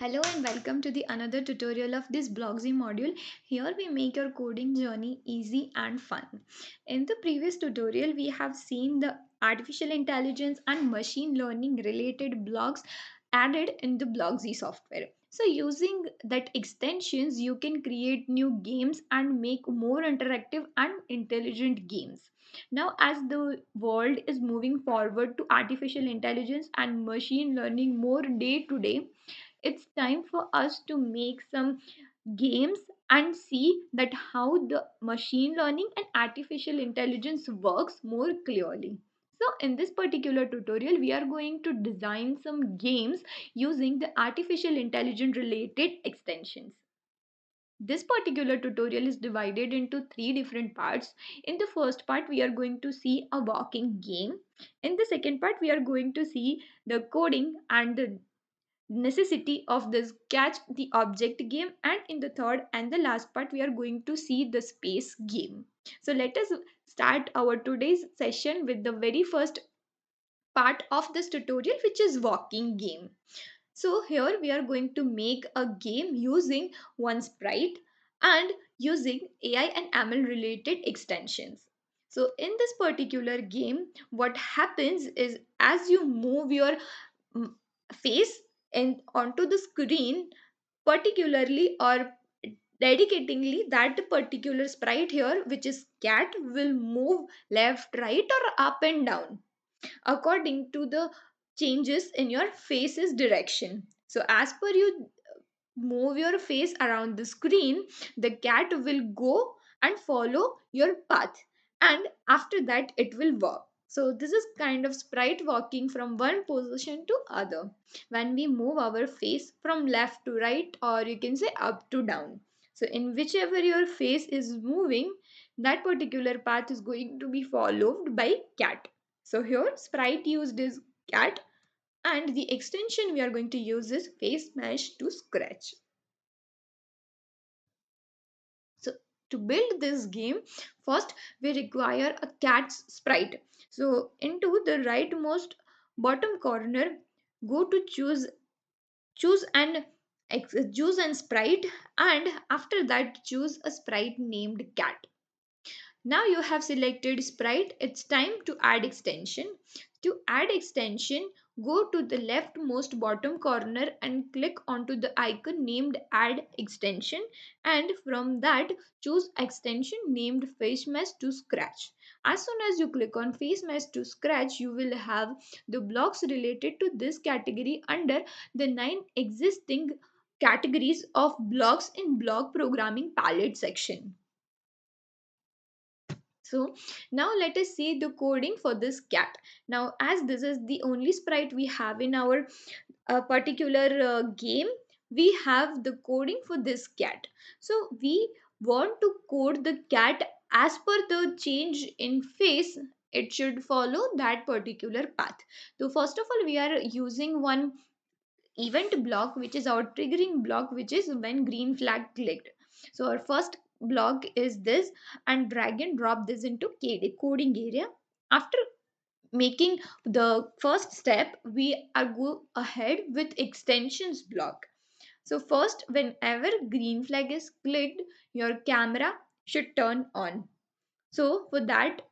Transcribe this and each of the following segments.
Hello and welcome to the another tutorial of this Blockzie module. Here we make your coding journey easy and fun. In the previous tutorial, we have seen the artificial intelligence and machine learning related blocks added in the Blockzie software. So using that extensions, you can create new games and make more interactive and intelligent games. Now, as the world is moving forward to artificial intelligence and machine learning more day to day, it's time for us to make some games and see that how the machine learning and artificial intelligence works more clearly. So in this particular tutorial we are going to design some games using the artificial intelligence related extensions. This particular tutorial is divided into three different parts. In the first part we are going to see a walking game. In the second part we are going to see the coding and the necessity of this catch the object game, and in the third and the last part we are going to see the space game. So let us start our today's session with the very first part of this tutorial, which is walking game. So here we are going to make a game using one sprite and using AI and ML related extensions. So in this particular game, what happens is as you move your mm, face and onto the screen, particularly or dedicatingly, that particular sprite here, which is cat, will move left, right, or up and down according to the changes in your face's direction. So as per you move your face around the screen, the cat will go and follow your path, and after that it will walk. So this is kind of sprite walking from one position to other when we move our face from left to right, or you can say up to down. So in whichever your face is moving, that particular path is going to be followed by cat. So here sprite used is cat, and the extension we are going to use is face mesh to scratch. So to build this game, first we require a cat's sprite. So into the rightmost bottom corner, go to choose and sprite, and after that choose a sprite named cat. Now you have selected sprite, it's time to add extension. To add extension, go to the leftmost bottom corner and click onto the icon named add extension, and from that choose extension named face mesh to scratch. As soon as you click on face mesh to scratch, you will have the blocks related to this category under the 9 existing categories of blocks in block programming palette section. So now let us see the coding for this cat. Now as this is the only sprite we have in our particular game, we have the coding for this cat. So we want to code the cat as per the change in face. It should follow that particular path. So first of all we are using one event block, which is our triggering block, which is when green flag clicked. So our first block is this, and drag and drop this into KD coding area. After making the first step, we are go ahead with extensions block. So first, whenever green flag is clicked, your camera should turn on. So for that,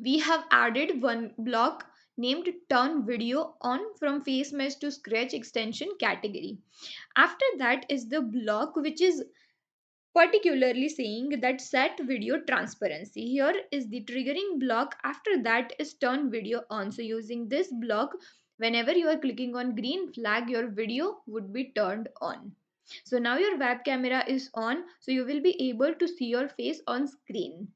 we have added one block named turn video on from face mesh to scratch extension category. After that is the block which is particularly saying that set video transparency. Here is the triggering block. After that is turn video on. So using this block, whenever you are clicking on green flag, your video would be turned on. So now your web camera is on, so you will be able to see your face on screen.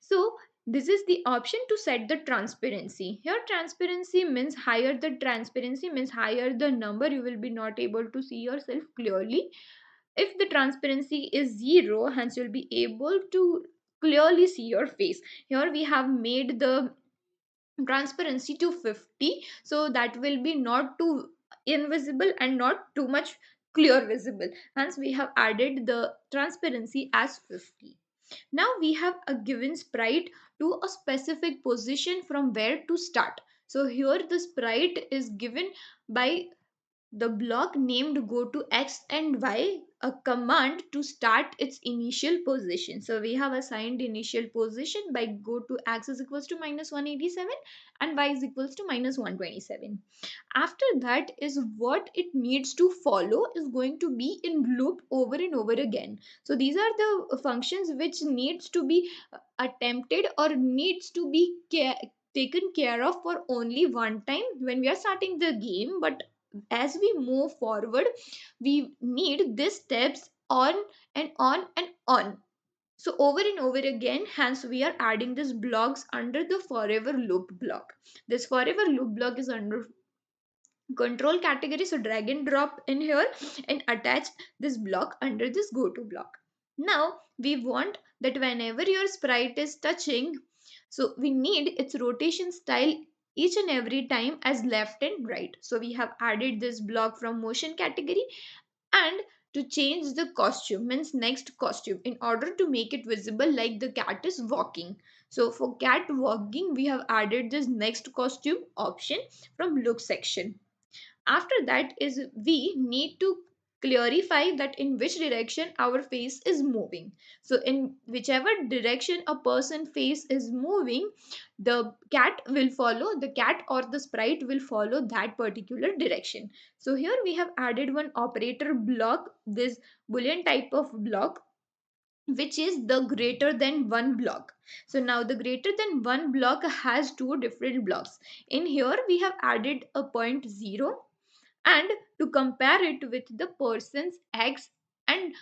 So this is the option to set the transparency. Here transparency means higher the transparency means higher the number, you will be not able to see yourself clearly. If the transparency is zero, hence you'll be able to clearly see your face. Here we have made the transparency to 50, so that will be not too invisible and not too much clear visible, hence we have added the transparency as 50. Now we have a given sprite to a specific position from where to start. So here the sprite is given by the block named go to x and y a command to start its initial position. So we have assigned initial position by go to x is equals to minus 187 and y is equals to minus 127. After that is what it needs to follow is going to be in loop over and over again. So these are the functions which needs to be attempted or needs to be taken care of for only one time when we are starting the game, but as we move forward we need these steps on and on and on, so over and over again. Hence we are adding these blocks under the forever loop block. This forever loop block is under control category, so drag and drop in here and attach this block under this go to block. Now we want that whenever your sprite is touching, so we need its rotation style each and every time as left and right. So we have added this block from motion category. And to change the costume means next costume in order to make it visible like the cat is walking, so for cat walking we have added this next costume option from look section. After that is we need to clarify that in which direction our face is moving. So in whichever direction a person face is moving, the cat will follow, the cat or the sprite will follow that particular direction. So here we have added one operator block, this boolean type of block, which is the greater than one block. So now the greater than one block has two different blocks. In here we have added a point 0 and to compare it with the person's x and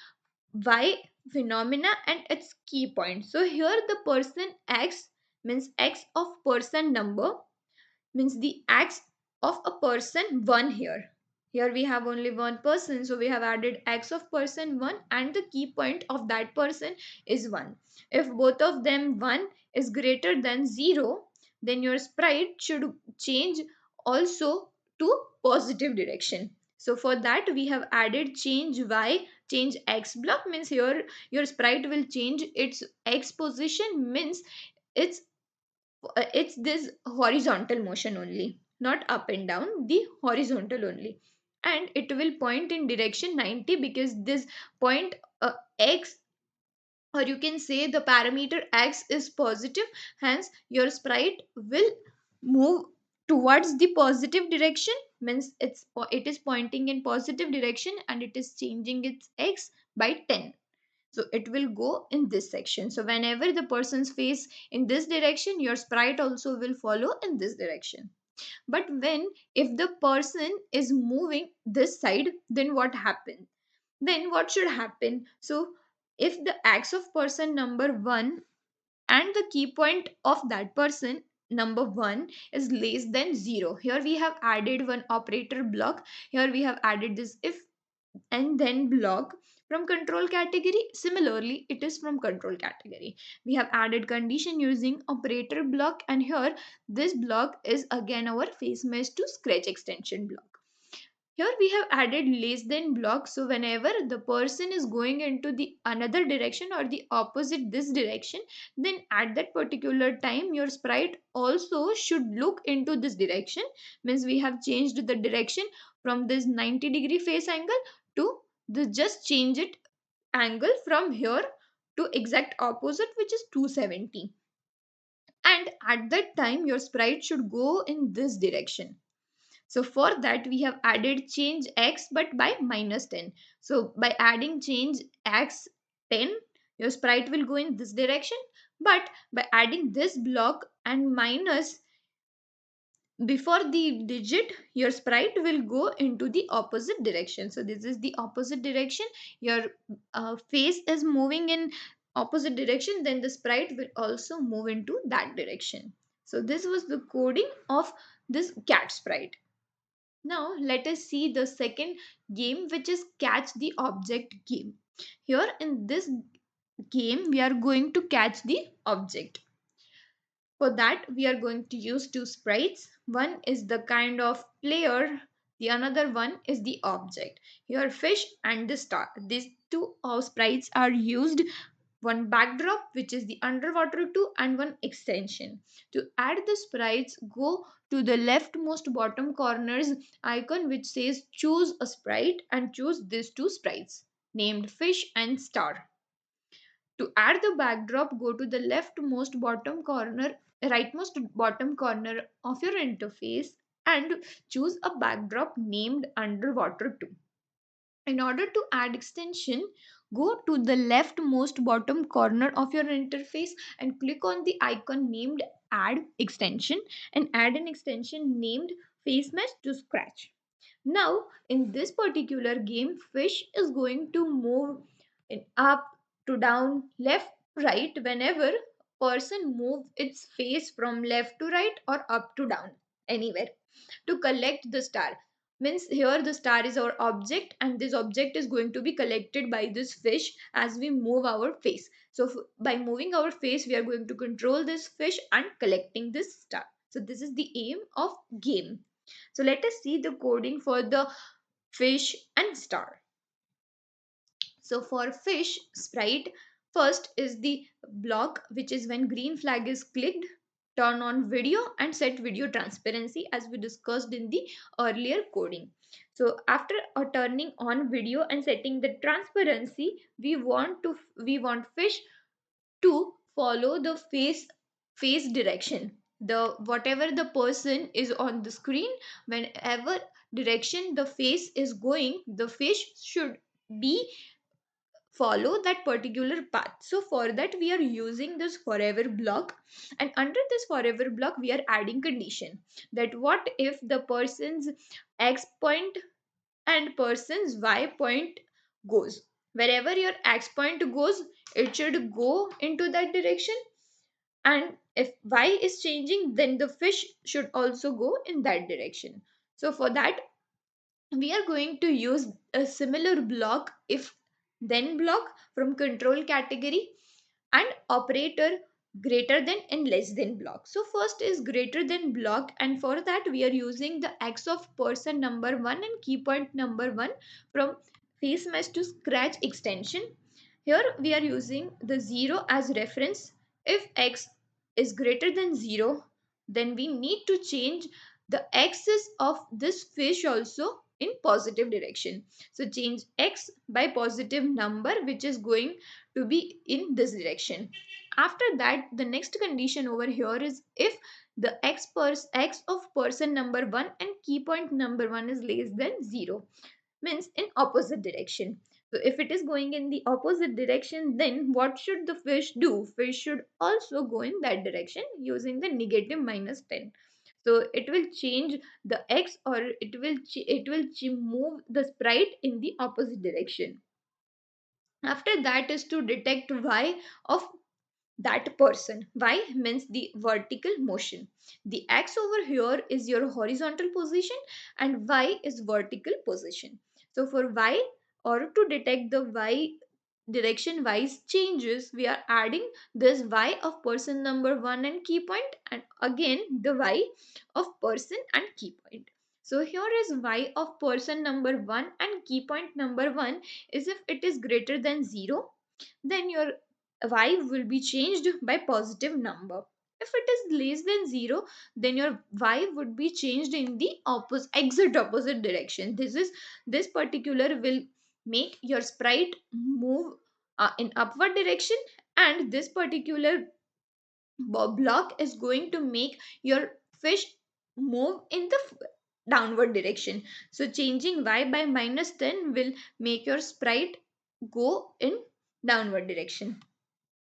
y phenomena and its key point. So here the person x means x of person number means the x of a person 1 here. Here we have only one person, so we have added x of person 1 and the key point of that person is 1. If both of them 1 is greater than 0, then your sprite should change also to positive direction. So for that we have added change y, change x block means here your sprite will change its x position means its it's this horizontal motion only, not up and down, the horizontal only, and it will point in direction 90 because this point x, or you can say the parameter x is positive, hence your sprite will move towards the positive direction means it is pointing in positive direction and it is changing its x by 10. So it will go in this section. So whenever the person's face in this direction, your sprite also will follow in this direction. But when if the person is moving this side, then what happens? Then what should happen? So if the x of person number 1 and the key point of that person number 1 is less than 0, here we have added one operator block. Here we have added this if and then block from control category. Similarly it is from control category we have added condition using operator block, and here this block is again our face mesh to scratch extension block. Here we have added less than block, so whenever the person is going into the another direction or the opposite this direction, then at that particular time your sprite also should look into this direction. Means we have changed the direction from this 90-degree face angle to the just change it angle from here to exact opposite which is 270, and at that time your sprite should go in this direction. So for that we have added change x but by minus 10. So by adding change x 10, your sprite will go in this direction, but by adding this block and minus before the digit, your sprite will go into the opposite direction. So this is the opposite direction. Your face is moving in opposite direction, then the sprite will also move into that direction. So this was the coding of this cat sprite. Now let us see the second game, which is catch the object game. Here in this game we are going to catch the object. For that we are going to use two sprites. One is the kind of player, the another one is the object. Here fish and the star, these two sprites are used one backdrop which is the underwater 2 and one extension. To add the sprites, go to the leftmost bottom corners icon which says choose a sprite and choose these two sprites named fish and star. To add the backdrop, go to the rightmost bottom corner of your interface and choose a backdrop named underwater 2. In order to add extension, go to the leftmost bottom corner of your interface and click on the icon named add extension and add an extension named face mesh to scratch. Now, in this particular game, fish is going to move in up to down, left, right whenever person move its face from left to right or up to down anywhere to collect the star. Means here the star is our object and this object is going to be collected by this fish as we move our face. So by moving our face we are going to control this fish and collecting this star. So this is the aim of game. So let us see the coding for the fish and star. So for fish sprite, first is the block which is when green flag is clicked, turn on video and set video transparency as we discussed in the earlier coding. So after turning on video and setting the transparency, we want fish to follow the face direction. The whatever the person is on the screen, whenever direction the face is going, the fish should be follow that particular path. So for that we are using this forever block, and under this forever block we are adding condition that what if the person's x point and person's y point goes, wherever your x point goes it should go into that direction, and if y is changing then the fish should also go in that direction. So for that we are going to use a similar block if then block from control category and operator greater than and less than block. So first is greater than block, and for that we are using the x of person number 1 and key point number 1 from face mesh to scratch extension. Here we are using the 0 as reference. If x is greater than 0 then we need to change the axis of this fish also in positive direction. So change x by positive number which is going to be in this direction. After that the next condition over here is if the x of person number 1 and key point number 1 is less than 0, means in opposite direction. So if it is going in the opposite direction then what should the fish do? Fish should also go in that direction using the negative minus 10. So it will change the x, or it will move the sprite in the opposite direction. After that is to detect y of that person. Y means the vertical motion. The x over here is your horizontal position and y is vertical position. So for y, or to detect the y direction wise changes, we are adding this y of person number 1 and key point, and again the y of person and key point. So here is y of person number 1 and key point number 1 is if it is greater than 0 then your y will be changed by positive number. If it is less than 0 then your y would be changed in the opposite direction. This particular will make your sprite move in upward direction, and this particular block is going to make your fish move in the downward direction. So changing y by minus 10 will make your sprite go in downward direction.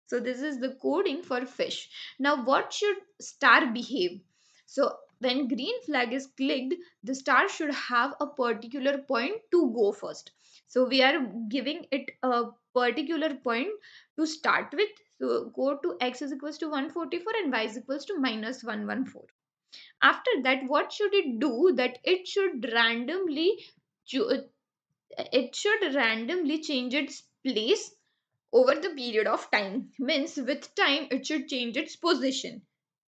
So this is the coding for fish. Now what should star behave? So when green flag is clicked, the star should have a particular point to go first. So we are giving it a particular point to start with. So go to x is equals to 144 and y is equals to minus 114. After that, what should it do? That it should randomly change its place over the period of time. Means with time it should change its position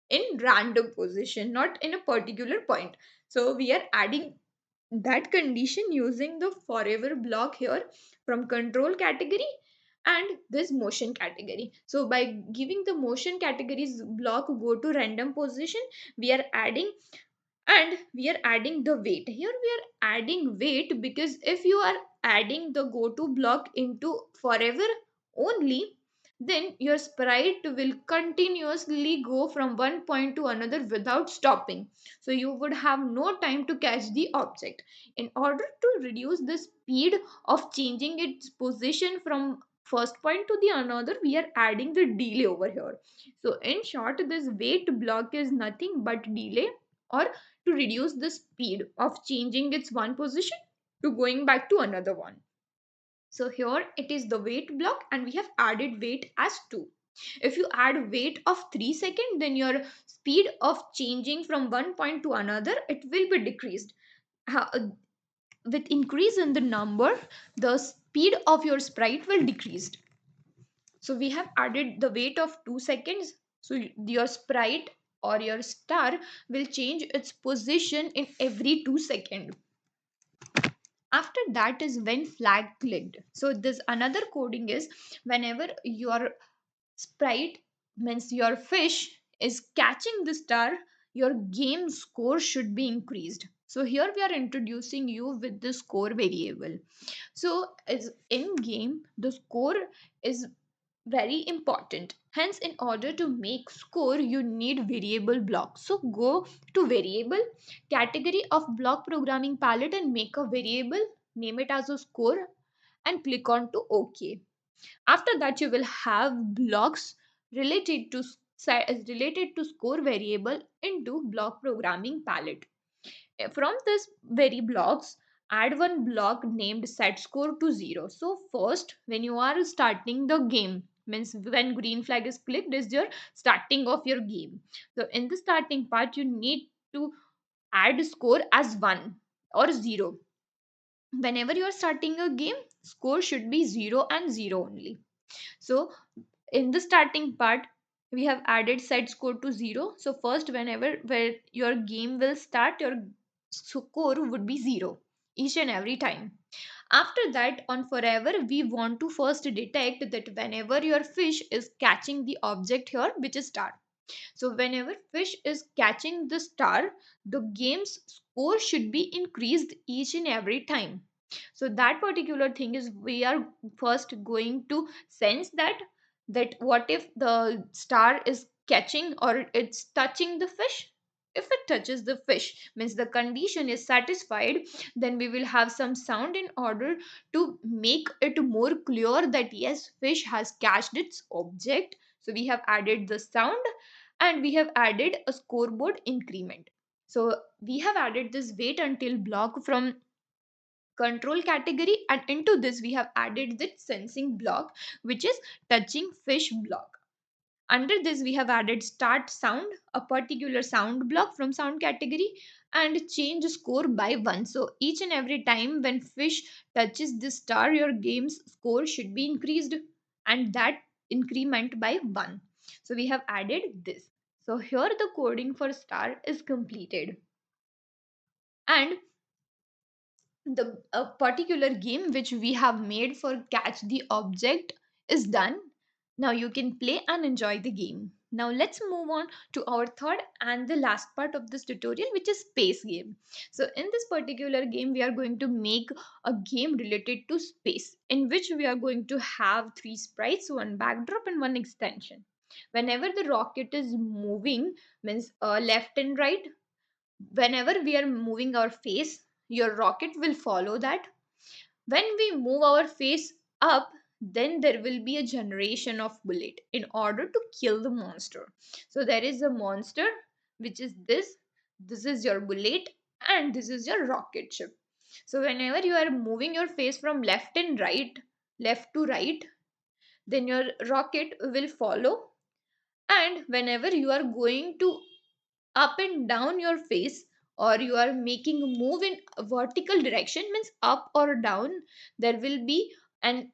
in random position, not in a particular point. So we are adding that condition using the forever block here from control category, and this motion category. So by giving the motion categories block go to random position, we are adding, and we are adding the weight. Here we are adding weight because if you are adding the go to block into forever only, then your sprite will continuously go from one point to another without stopping, so you would have no time to catch the object. In order to reduce the speed of changing its position from first point to the another, we are adding the delay over here. So in short, this wait block is nothing but delay, or to reduce the speed of changing its one position to going back to another one. So here it is the wait block, and we have added wait as 2. If you add wait of 3 seconds, then your speed of changing from one point to another, it will be decreased. With increase in the number, the speed of your sprite will decrease. So we have added the wait of 2 seconds. So your sprite or your star will change its position in every 2 seconds. After that is when flag clicked. So this another coding is whenever your sprite, means your fish, is catching the star, your game score should be increased. So here we are introducing you with the score variable. So as in game, the score is very important. Hence, in order to make score, you need variable block. So go to variable category of block programming palette and make a variable, name it as a score, and click on to OK. After that, you will have blocks related to related to score variable into block programming palette. From this very blocks, add one block named set score to 0. So first, when you are starting the game, means when green flag is clicked, is your starting of your game. So in the starting part, you need to add score as 1 or 0. Whenever you are starting a game, score should be 0 and 0 only. So in the starting part, we have added set score to 0. So first, whenever where your game will start, your score would be 0 each and every time. After that, on forever, we want to first detect that whenever your fish is catching the object here, which is star. So whenever fish is catching the star, the game's score should be increased each and every time. So that particular thing is we are first going to sense that what if the star is catching or it's touching the fish. If it touches the fish, means the condition is satisfied, then we will have some sound in order to make it more clear that yes, fish has catched its object. So we have added the sound, and we have added a scoreboard increment. So we have added this wait until block from control category, and into this we have added this sensing block, which is touching fish block. Under this we have added start sound, a particular sound block from sound category, and change score by 1. So each and every time when fish touches the star, your game's score should be increased, and that increment by 1. So we have added this. So here the coding for star is completed, and the a particular game which we have made for catch the object is done. Now you can play and enjoy the game. Now let's move on to our third and the last part of this tutorial, which is space game. So in this particular game, we are going to make a game related to space, in which we are going to have three sprites, one backdrop and one extension. Whenever the rocket is moving, means left and right, whenever we are moving our face, your rocket will follow that. When we move our face up, then there will be a generation of bullet in order to kill the monster. So there is a monster, which is this is your bullet, and this is your rocket ship. So whenever you are moving your face from left and right, left to right, then your rocket will follow. And whenever you are going to up and down your face, or you are making a move in a vertical direction, means up or down, there will be an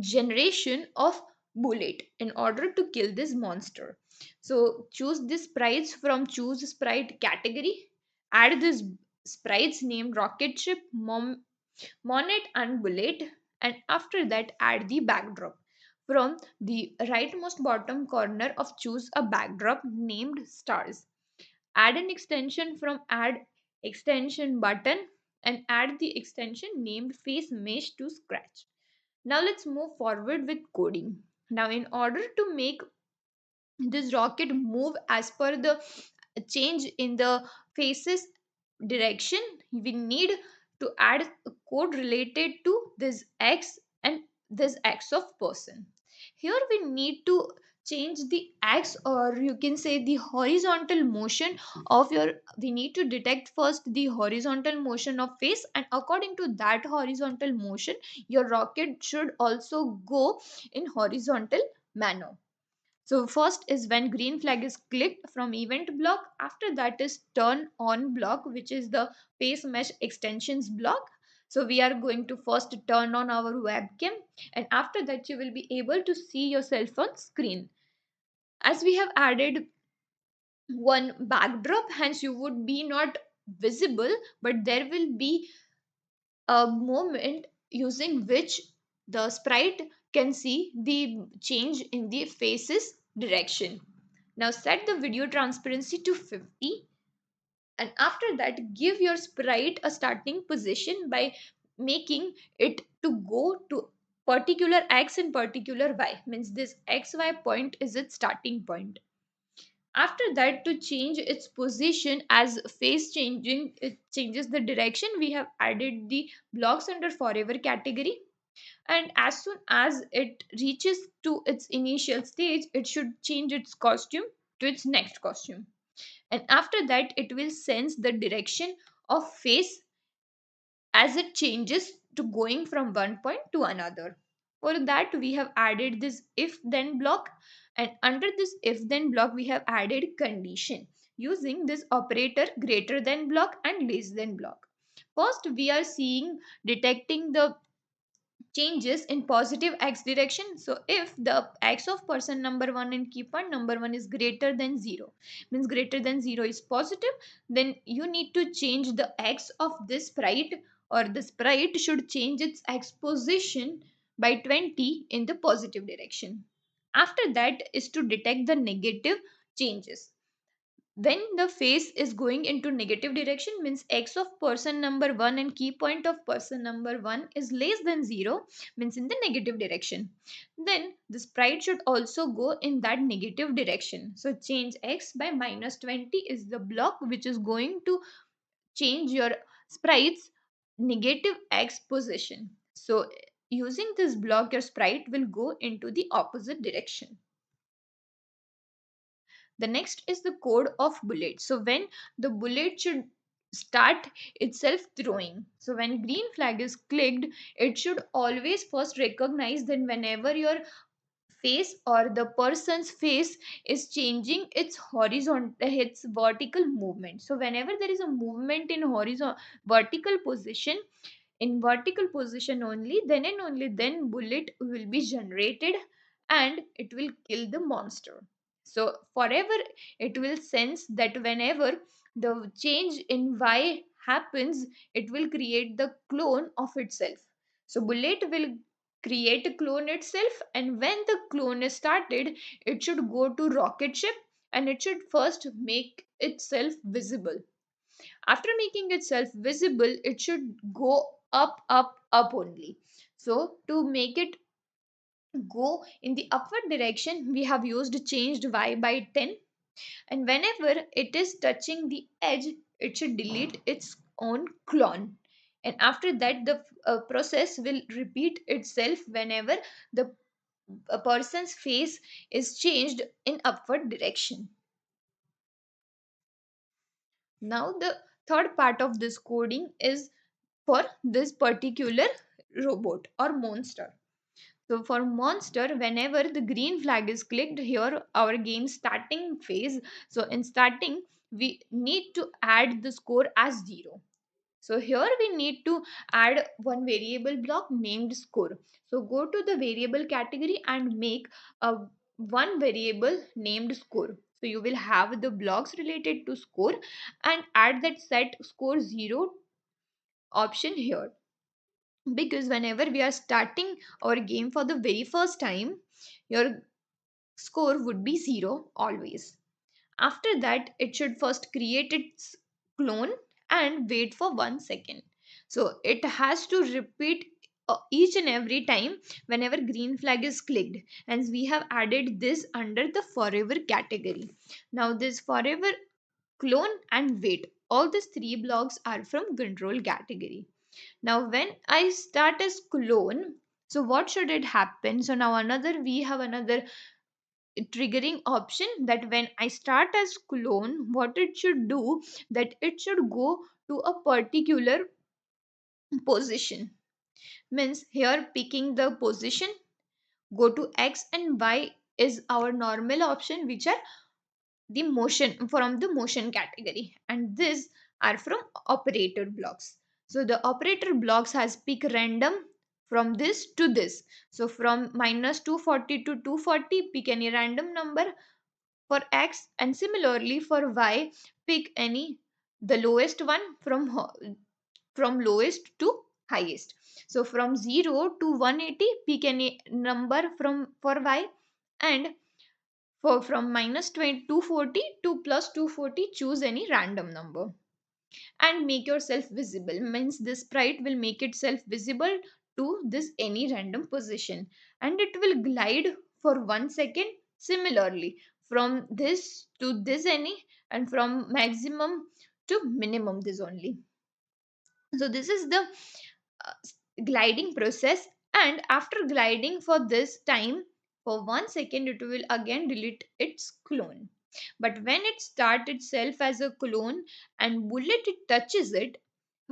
generation of bullet in order to kill this monster. So choose this sprites from choose sprite category, add this sprites named rocket ship, monet and bullet, and after that add the backdrop. From the rightmost bottom corner of choose a backdrop named stars. Add an extension from add extension button and add the extension named face mesh to scratch. Now let's move forward with coding. Now in order to make this rocket move as per the change in the faces direction, we need to add a code related to this x and this x of person. Here we need to change the x, or you can say the horizontal motion of your, we need to detect first the horizontal motion of face, and according to that horizontal motion your rocket should also go in horizontal manner. So first is when green flag is clicked from event block. After that is turn on block, which is the face mesh extensions block. So we are going to first turn on our webcam, and after that you will be able to see yourself on screen. As we have added one backdrop, hence you would be not visible, but there will be a moment using which the sprite can see the change in the face's direction. Now set the video transparency to 50, and after that give your sprite a starting position by making it to go to particular x and particular y, means this xy point is its starting point. After that, to change its position as face changing, it changes the direction, we have added the blocks under forever category, and as soon as it reaches to its initial stage it should change its costume to its next costume, and after that it will sense the direction of face as it changes to going from one point to another. For that we have added this if then block, and under this if then block we have added condition using this operator greater than block and less than block. First we are seeing detecting the changes in positive x direction. So if the x of person number 1 and key point number 1 is greater than 0, means greater than 0 is positive, then you need to change the x of this sprite, or the sprite should change its x position by 20 in the positive direction. After that is to detect the negative changes. When the face is going into negative direction, means x of person number 1 and key point of person number 1 is less than 0, means in the negative direction, then the sprite should also go in that negative direction. So change x by minus 20 is the block which is going to change your sprite's negative x position. So using this block your sprite will go into the opposite direction. The next is the code of bullet. So when the bullet should start itself throwing, so when green flag is clicked it should always first recognize that whenever your face or the person's face is changing its horizontal, its vertical movement. So whenever there is a movement in horizontal vertical position, in vertical position only, then and only then bullet will be generated and it will kill the monster. So forever it will sense that whenever the change in y happens it will create the clone of itself. So bullet will create a clone itself, and when the clone is started it should go to rocket ship and it should first make itself visible. After making itself visible it should go up up up only. So to make it go in the upward direction we have used changed y by 10, and whenever it is touching the edge it should delete its own clone, and after that the process will repeat itself whenever the a person's face is changed in upward direction. Now the third part of this coding is for this particular robot or monster. So for monster, whenever the green flag is clicked, here our game starting phase. So in starting, we need to add the score as 0. So here we need to add one variable block named score. So go to the variable category and make a one variable named score. So you will have the blocks related to score and add that set score 0 option here, because whenever we are starting our game for the very first time your score would be 0 always. After that, it should first create its clone and wait for 1 second. So it has to repeat each and every time whenever green flag is clicked. And we have added this under the forever category. Now, this forever, clone, and wait, all these three blocks are from control category. Now, when I start as clone, so what should it happen? So now another, we have another triggering option that when I start as clone, what it should do, that it should go to a particular position. Means here picking the position, go to X and Y is our normal option, which are the motion from the motion category, and these are from operator blocks. So the operator blocks has pick random from this to this. So from minus 240 to 240, pick any random number for X, and similarly for Y, pick any the lowest one from lowest to highest. So from 0 to 180, pick any number from for Y, and for from minus 20, 240 to plus 240, choose any random number and make yourself visible. Means this sprite will make itself visible to this any random position, and it will glide for 1 second. Similarly, from this to this any, and from maximum to minimum this only. So this is the uh, gliding process, and after gliding for this time for 1 second, it will again delete its clone. But when it starts itself as a clone and bullet it touches it,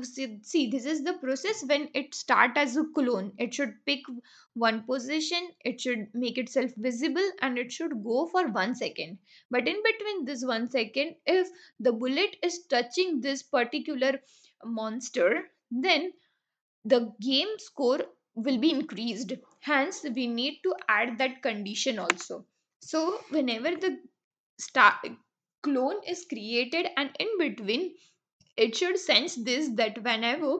see, this is the process. When it start as a clone, it should pick one position, it should make itself visible, and it should go for 1 second. But in between this 1 second, if the bullet is touching this particular monster, then the game score will be increased. Hence we need to add that condition also. So whenever the star clone is created, and in between, it should sense this, that whenever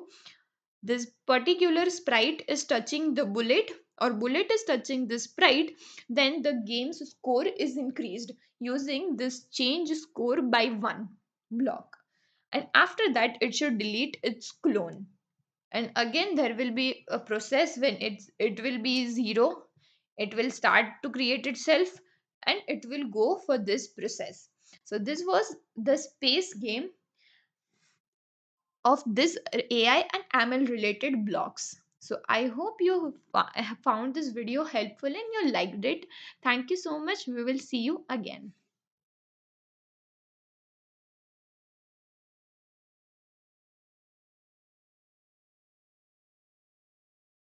this particular sprite is touching the bullet, or bullet is touching the sprite, then the game's score is increased using this change score by 1 block. And after that, it should delete its clone. And again there will be a process. When it will be 0, it will start to create itself, and it will go for this process. So this was the space game of this AI and ML related blocks. So I hope you found this video helpful and you liked it. Thank you so much. We will see you again.